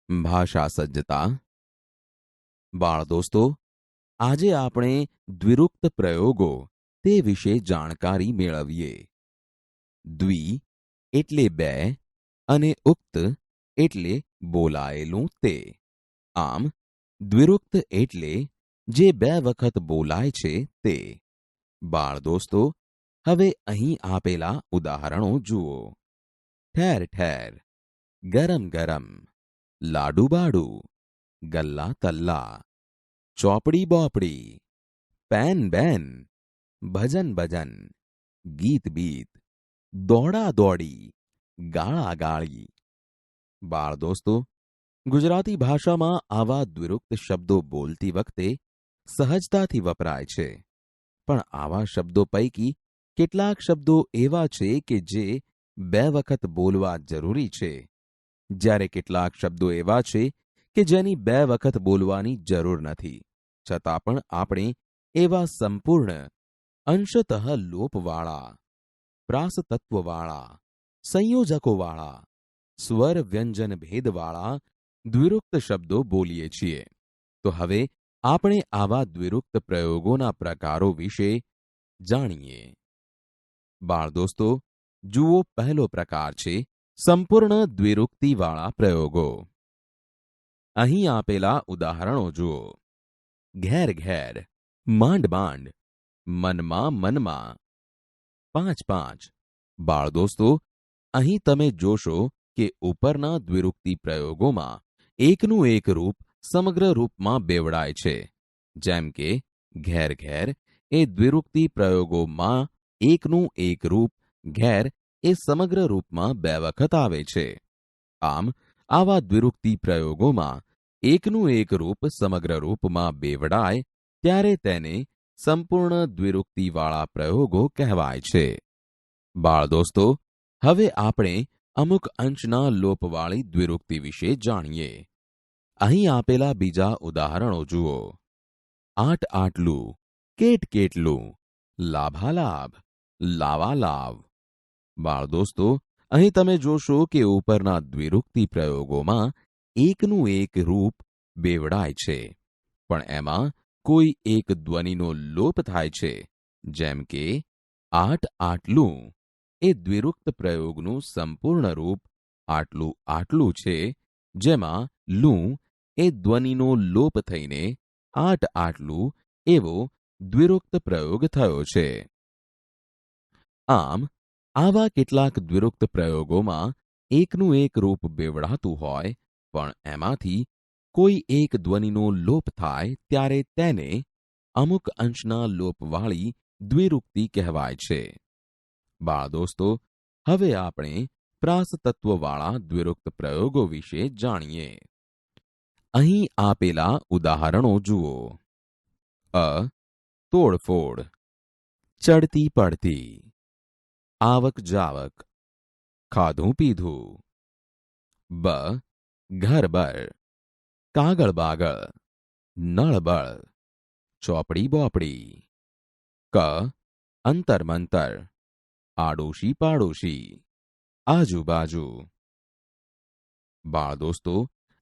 ભાષા સજ્જતા. બાળ દોસ્તો, આજે આપણે દ્વિરુક્ત પ્રયોગો તે વિશે જાણકારી મેળવીએ. દ્વિ એટલે બે અને ઉક્ત એટલે બોલાયેલું તે. આમ દ્વિરુક્ત એટલે જે બે વખત બોલાય છે તે. બાળ દોસ્તો, હવે અહીં આપેલા ઉદાહરણો જુઓ. ઠેર ઠેર, ગરમ ગરમ, લાડુ બાડુ, ગલ્લા તલ્લા, ચોપડી બોપડી, પેન બેન, ભજન ભજન, ગીત બીત, દોડા દોડી, ગાળા ગાળી. બાળ દોસ્તો, ગુજરાતી ભાષામાં આવા દ્વિરુક્ત શબ્દો બોલતી વખતે સહજતાથી વપરાય છે. પણ આવા શબ્દો પૈકી કેટલાક શબ્દો એવા છે કે જે બે વખત બોલવા જરૂરી છે, જ્યારે કેટલાક શબ્દો એવા છે કે જેની બે વખત બોલવાની જરૂર નથી, છતાં પણ આપણે એવા સંપૂર્ણ, અંશતઃ લોપવાળા, પ્રાસતત્વવાળા, સંયોજકોવાળા, સ્વર વ્યંજન ભેદવાળા દ્વિરુક્ત શબ્દો બોલીએ છીએ. તો હવે આપણે આવા દ્વિરુક્ત પ્રયોગોના પ્રકારો વિશે જાણીએ. બાળ દોસ્તો, જુઓ, પહેલો પ્રકાર છે સંપૂર્ણ દ્વિરુક્તિવાળા પ્રયોગો. અહીં આપેલા ઉદાહરણો જુઓ. ઘેર ઘેર, માંડ માંડ, મનમાં મનમાં, પાંચ પાંચ. બાળ દોસ્તો, અહીં તમે જોશો કે ઉપરના દ્વિરુક્તિ પ્રયોગોમાં એકનું એક રૂપ સમગ્ર રૂપમાં બેવડાય છે. જેમ કે ઘેર ઘેર એ દ્વિરુક્તિ પ્રયોગોમાં એકનું એક રૂપ ઘેર એ સમગ્ર રૂપમાં બે વખત આવે છે. આમ આવા દ્વિરુક્તિ પ્રયોગોમાં એકનું એક રૂપ સમગ્ર રૂપમાં બેવડાય ત્યારે તેને સંપૂર્ણ દ્વિરુક્તિવાળા પ્રયોગો કહેવાય છે. બાળ દોસ્તો, હવે આપણે અમુક અંશના લોપવાળી દ્વિરુક્તિ વિશે જાણીએ. અહીં આપેલા બીજા ઉદાહરણો જુઓ. આટ આટલું, કેટ કેટલું, લાભાલાભ, લાવાલાવ. બાળ દોસ્તો, અહીં તમે જોશો કે ઉપરના દ્વિરુક્તિ પ્રયોગોમાં એકનું એક રૂપ બેવડાય છે, પણ એમાં કોઈ એક ધ્વનિનો લોપ થાય છે. જેમ કે આટ આટલું એ દ્વિરુક્ત પ્રયોગનું સંપૂર્ણ રૂપ આટલું આટલું છે, જેમાં લું એ ધ્વનિનો લોપ થઈને આટ આટલું એવો દ્વિરુક્ત પ્રયોગ થયો છે. આમ આવા કેટલાક દ્વિરુક્ત પ્રયોગોમાં એકનું એક રૂપ બેવડાતું હોય, પણ એમાંથી કોઈ એક ધ્વનિનો લોપ થાય ત્યારે તેને અમુક અંશના લોપવાળી દ્વિરુક્તિ કહેવાય છે. બાળ દોસ્તો, હવે આપણે પ્રાસતત્વવાળા દ્વિરુક્ત પ્રયોગો વિશે જાણીએ. અહીં આપેલા ઉદાહરણો જુઓ. અ તોડફોડ, ચડતી પડતી, આવક જાવક, ખાધું પીધું. બ ઘરબર, કાગળ બાગળ, નળબળ, ચોપડી બોપડી. ક અંતર મંતર, આડોશી પાડોશી, આજુબાજુ. બાળ દોસ્તો,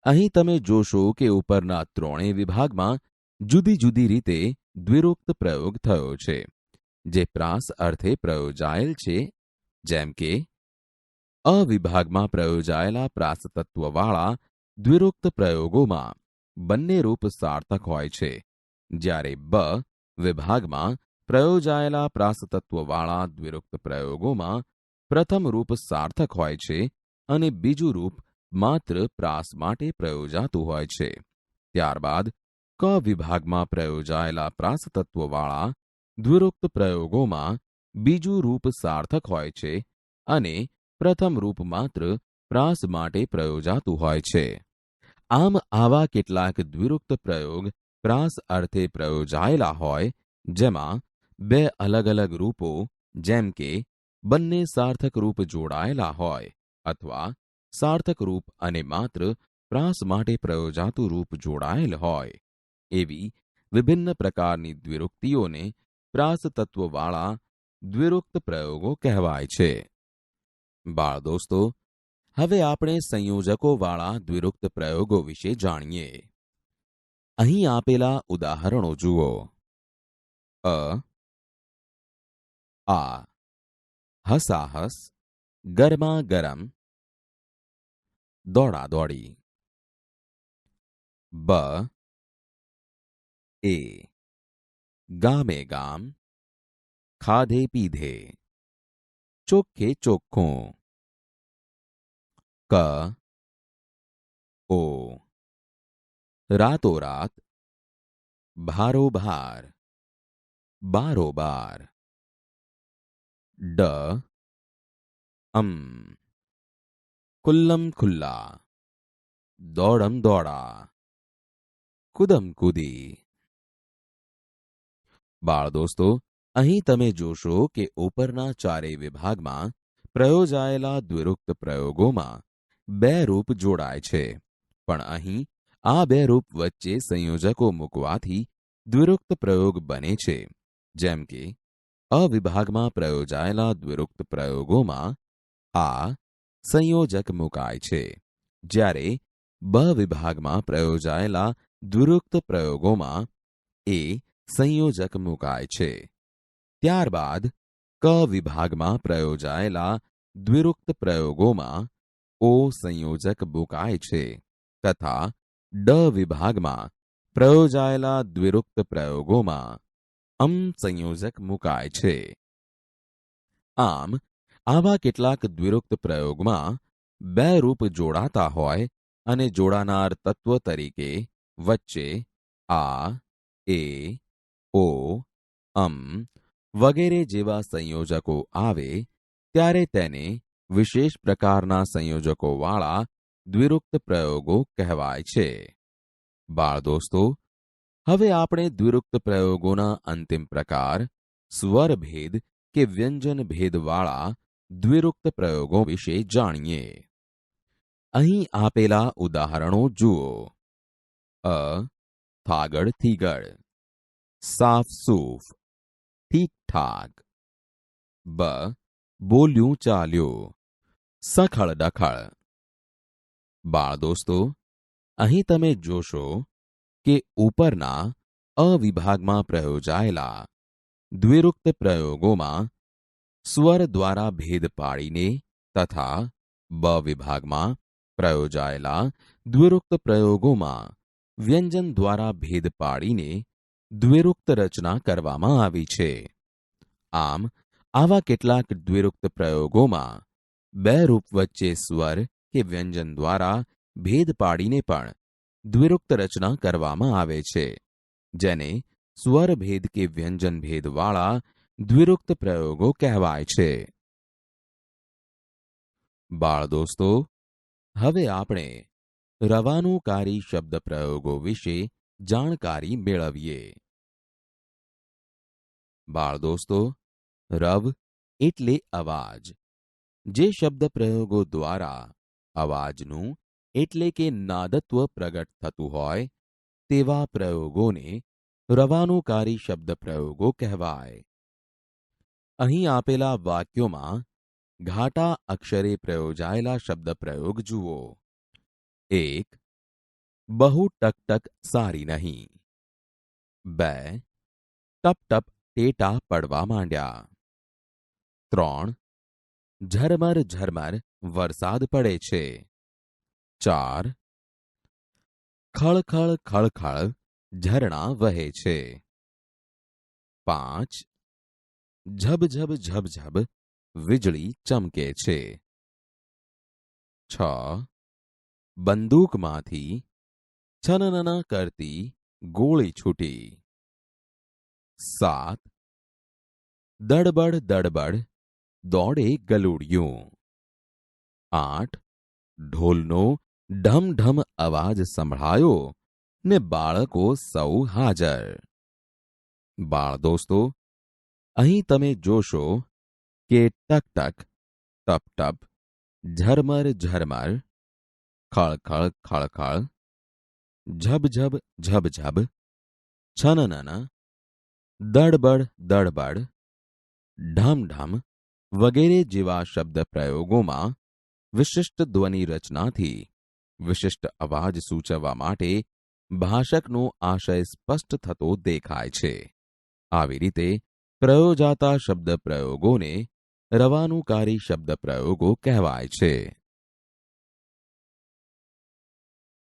અહીં તમે જોશો કે ઉપરના ત્રણેય વિભાગમાં જુદી જુદી રીતે દ્વિરુક્ત પ્રયોગ થયો છે, જે પ્રાસ અર્થે પ્રયોજાયેલ છે. જેમ કે અ વિભાગમાં પ્રયોજાયેલા પ્રાસતત્વવાળા દ્વિરુક્ત પ્રયોગોમાં બંને રૂપ સાર્થક હોય છે, જ્યારે બ વિભાગમાં પ્રયોજાયેલા પ્રાસતત્વવાળા દ્વિરુક્ત પ્રયોગોમાં પ્રથમ રૂપ સાર્થક હોય છે અને બીજું રૂપ માત્ર પ્રાસ માટે પ્રયોજાતું હોય છે. ત્યારબાદ ક વિભાગમાં પ્રયોજાયેલા પ્રાસતત્વવાળા દ્વિરુક્ત પ્રયોગોમાં બીજું રૂપ સાર્થક હોય છે અને પ્રથમ રૂપ માત્ર પ્રાસ માટે પ્રયોજાતું હોય છે. આમ આવા કેટલાક દ્વિરુક્ત પ્રયોગ પ્રાસ અર્થે પ્રયોજાયેલા હોય, જેમાં બે અલગ અલગ રૂપો, જેમ કે બંને સાર્થક રૂપ જોડાયેલા હોય, અથવા સાર્થક રૂપ અને માત્ર પ્રાસ માટે પ્રયોજાતું રૂપ જોડાયેલ હોય, એવી વિભિન્ન પ્રકારની દ્વિરુક્તિઓને પ્રાસતત્વવાળા દ્વિરુક્ત પ્રયોગો કહેવાય છે. બાળ દોસ્તો, હવે આપણે સંયોજકોવાળા દ્વિરુક્ત પ્રયોગો વિશે જાણીએ. અહીં આપેલા ઉદાહરણો જુઓ. અ, આ, હસાહસ, ગરમા ગરમ, દોડા દોડી. બ, એ, ગામે ગામ, ખાધે પીધે, ચોખ્ખે ચોખ્ખું. ક, ઓ, રાતોરાત, ભારોભાર, બારોબાર. ડ, ખુલ્લમ ખુલ્લા, દોડમ દોડા, કુદમ કૂદી. બાળ દોસ્તો, અહીં તમે જોશો કે ઉપરના ચારેય વિભાગમાં પ્રયોજાયેલા દ્વિરુક્ત પ્રયોગોમાં બે રૂપ જોડાય છે, પણ અહીં આ બે રૂપ વચ્ચે સંયોજકો મૂકવાથી દ્વિરુક્ત પ્રયોગ બને છે. જેમ કે અ વિભાગમાં પ્રયોજાયેલા દ્વિરુક્ત પ્રયોગોમાં આ સંયોજક મુકાય છે, જ્યારે બ વિભાગમાં પ્રયોજાયેલા દ્વિરુક્ત પ્રયોગોમાં એ સંયોજક મુકાય છે. ત્યારબાદ ક વિભાગમાં પ્રયોજાયેલા દ્વિરુક્ત પ્રયોગોમાં ઓ સંયોજક મુકાય છે તથા ડ વિભાગમાં પ્રયોજાયેલા દ્વિરુક્ત પ્રયોગોમાં સંયોજક મુકાય છે. આમ આવા કેટલાક દ્વિરુક્ત પ્રયોગમાં બે રૂપ જોડાતા હોય અને જોડાનાર તત્વ તરીકે વચ્ચે આ, એ, ઓ, વગેરે જેવા સંયોજકો આવે ત્યારે તેને વિશેષ પ્રકારના સંયોજકોવાળા દ્વિરુક્ત પ્રયોગો કહેવાય છે. બાળ દોસ્તો, હવે આપણે દ્વિરુક્ત પ્રયોગોના અંતિમ પ્રકાર સ્વરભેદ કે વ્યંજન ભેદવાળા દ્વિરુક્ત પ્રયોગો વિશે જાણીએ. અહીં આપેલા ઉદાહરણો જુઓ. અ, થાગડ થીગડ, સાફ સૂફ, ઠીક ઠાક. બ, બોલ્યું ચાલ્યું, સખળ દખળ. બાળ દોસ્તો, અહીં તમે જોશો કે ઉપરના અ વિભાગમાં પ્રયોજાયેલા દ્વિરુક્ત પ્રયોગોમાં સ્વર દ્વારા ભેદ પાડીને તથા બ વિભાગમાં પ્રયોજાયેલા દ્વિરુક્ત પ્રયોગોમાં વ્યંજન દ્વારા ભેદ પાડીને દ્વિરુક્ત રચના કરવામાં આવી છે. આમ આવા કેટલાક દ્વિરુક્ત પ્રયોગોમાં બે રૂપ વચ્ચે સ્વર કે વ્યંજન દ્વારા ભેદ પાડીને પણ દ્વિરુક્ત રચના કરવામાં આવે છે, જેને સ્વરભેદ કે વ્યંજન ભેદવાળા દ્વિરુક્ત પ્રયોગો કહેવાય છે. બાળ દોસ્તો, હવે આપણે રવાનુકારી શબ્દ પ્રયોગો વિશે જાણકારી મેળવીએ. બાળ દોસ્તો, રવ એટલે અવાજ. જે શબ્દ પ્રયોગો દ્વારા અવાજનું એટલે કે નાદત્વ પ્રગટ થતું હોય તેવા પ્રયોગોને રવાનુકારી શબ્દ પ્રયોગો કહેવાય. અહીં આપેલા વાક્યોમાં ઘાટા અક્ષરે પ્રયોજાયેલા શબ્દ પ્રયોગ જુઓ. 1. બહુ ટકટક સારી નહીં. 2. ટપ ટપ ટેટા પડવા માંડ્યા. 3. ઝરમર ઝરમર વરસાદ પડે છે. 4. ખળખળ ખળખળ ઝરણા વહે છે. 5. ઝબઝબ ઝબઝબ વીજળી ચમકે છે. 6. બંદૂકમાંથી છનનન કરતી ગોળી છૂટી. 7. દડબડ દડબડ દોડે ગલુડિયું. 8. ઢોલનો ઢમ ઢમ અવાજ સંભળાયો ને બાળકો સૌ હાજર. બાળ દોસ્તો, અહીં તમે જોશો કે ટક ટક, ટપ ટપ, ઝરમર ઝરમર, ખળખળ ખળખળ, ઝબઝબ ઝબઝબ, છનનન, દડબડ દડબડ, ઢમ ઢમ વગેરે જેવા શબ્દ પ્રયોગોમાં વિશિષ્ટ ધ્વનિ રચનાથી વિશિષ્ટ અવાજ સૂચવવા માટે ભાષકનો આશય સ્પષ્ટ થતો દેખાય છે. આવી રીતે પ્રયોજાતા શબ્દ પ્રયોગોને રવાનુકારી શબ્દ પ્રયોગો કહેવાય છે.